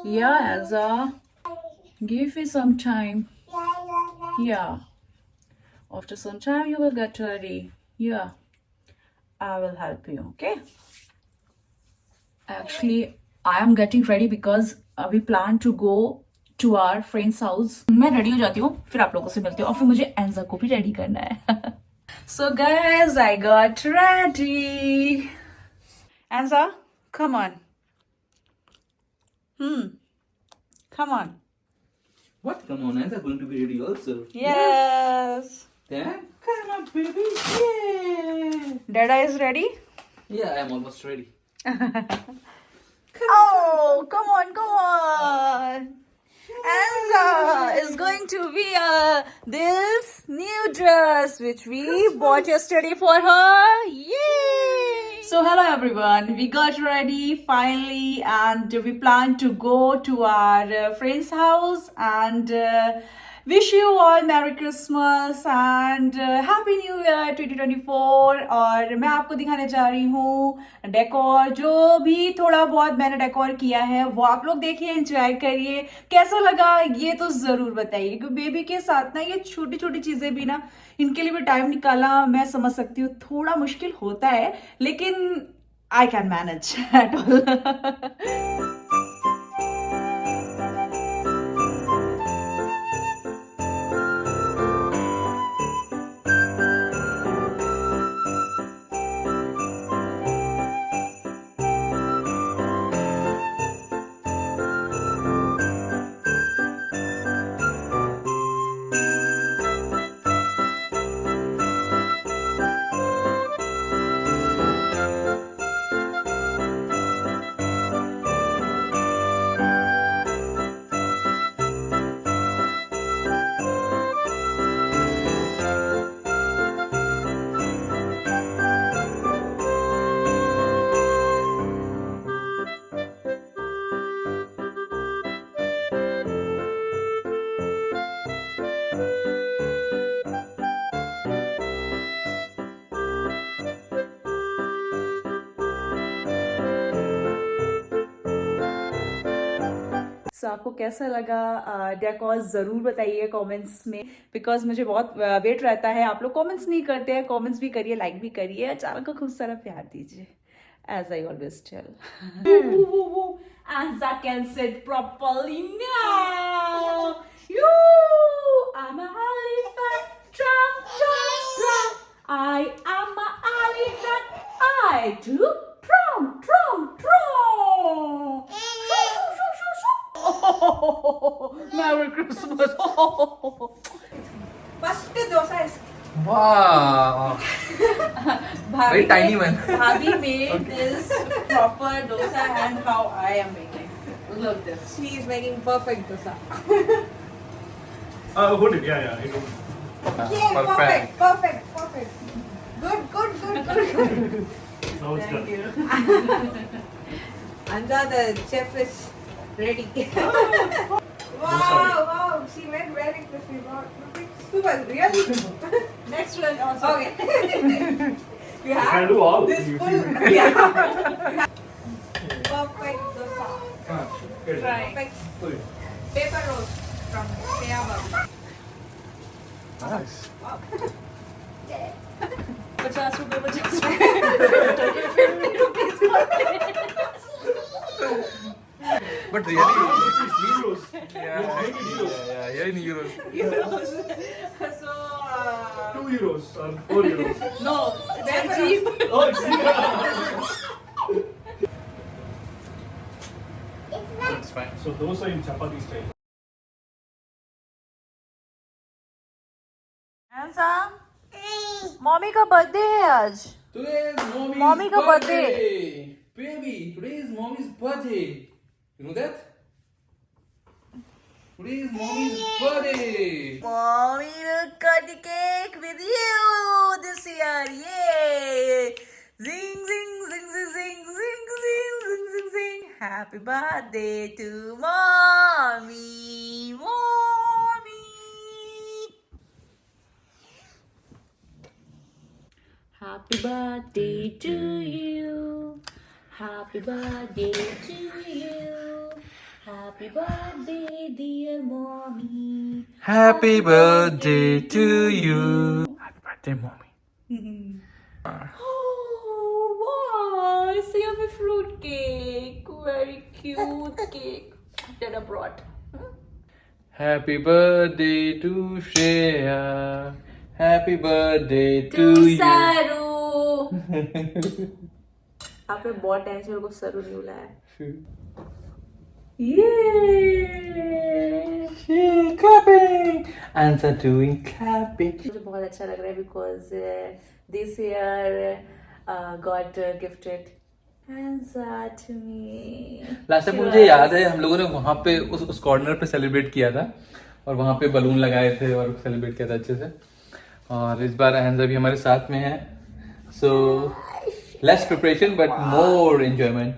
Yeah, Elsa. Give me some time. Yeah. After some time, you will get ready. Yeah. I will help you. Okay. Actually, I am getting ready because we plan to go to our friend's house. मैं ready हो जाती हूँ, फिर आप लोगों से मिलती हूँ और फिर मुझे एंजा को भी रेडी करना है. So guys, I got ready. Anza, come on. Come on. What? Come on, Anza going to be ready also. Yes. Then come on, baby. Yeah. Dada is ready. Yeah, I'm almost ready. Oh, come on, come on. Anza is going to wear this new dress which we bought yesterday for her. Yay! So hello everyone. We got ready finally and we plan to go to our friend's house and wish you all Merry Christmas and Happy New Year 2024. और मैं आपको दिखाने जा रही हूँ decor, जो भी थोड़ा बहुत मैंने डेकोर किया है वो आप लोग देखिए, एंजॉय करिए. कैसा लगा ये तो जरूर बताइए, क्योंकि बेबी के साथ ना ये छोटी छोटी चीजें भी ना, इनके लिए भी टाइम निकालना मैं समझ सकती हूँ थोड़ा मुश्किल होता है, लेकिन I can manage at all. So, आपको कैसा लगा डेकोर ज़रूर बताइए कमेंट्स में, बिकॉज मुझे बहुत वेट रहता है. आप लोग कमेंट्स नहीं करते हैं, कमेंट्स भी करिए, लाइक भी करिए, चैनल को खूब सारा प्यार दीजिए, as I always tell. Anza can sit properly now. You, I'm a elephant. Trump, Trump, Trump. I am a elephant. I do Trump, Trump, Trump. Merry Christmas. First dosa is Wow. Very tiny one. Bhabhi made this proper dosa and how I am making. Look this. she is making perfect dosa. Hold it. Yeah, I know. Yeah, perfect, perfect, perfect. Good, good, good, good. Now it's Thank done. you. Anja, the chef is ready. Wow, wow, she went very crispy. Wow, super, really? Next one also. Okay. You have can do all. this You full. see. Yeah. Perfect dosa. Good. Try. Perfect Sorry. paper roast from Shreya Ravi. Nice. 50 रुपए 50 50 rupees But really, It's euros. yeah, in euros. So 2 euros or 4 euros. no, it's cheap. Oh, it's cheap. It's fine. So those are in chapati style. Ansa, mummy का birthday है आज. Today is mommy's Mommy ka birthday. Baby, today is mommy's birthday. You know that? Today is mommy's birthday. Mommy will cut the cake with you this year. Yay! Zing zing zing zing zing zing zing zing zing zing. Happy birthday to mommy, mommy. Happy birthday to you. Happy birthday to you. Happy birthday, dear mommy. Happy birthday to you. Happy birthday, mommy. Oh, wow. It's a yummy fruit cake. Very cute cake. That I brought. Happy birthday to Shreya. Happy birthday to you. Saru. आपने बहुत time से मेरे को सरू नहीं बुलाया. Yay! Clapping. And are doing clapping. मुझे बहुत अच्छा लग रहा है because this year got gifted Hansa to me. Last time मुझे याद है हम लोगों ने वहाँ पे उस कॉर्नर पे सेलिब्रेट किया था और वहाँ पे बलून लगाए थे और सेलिब्रेट किया था अच्छे से. और इस बार हैंजा भी हमारे साथ में है. So less preparation but more enjoyment.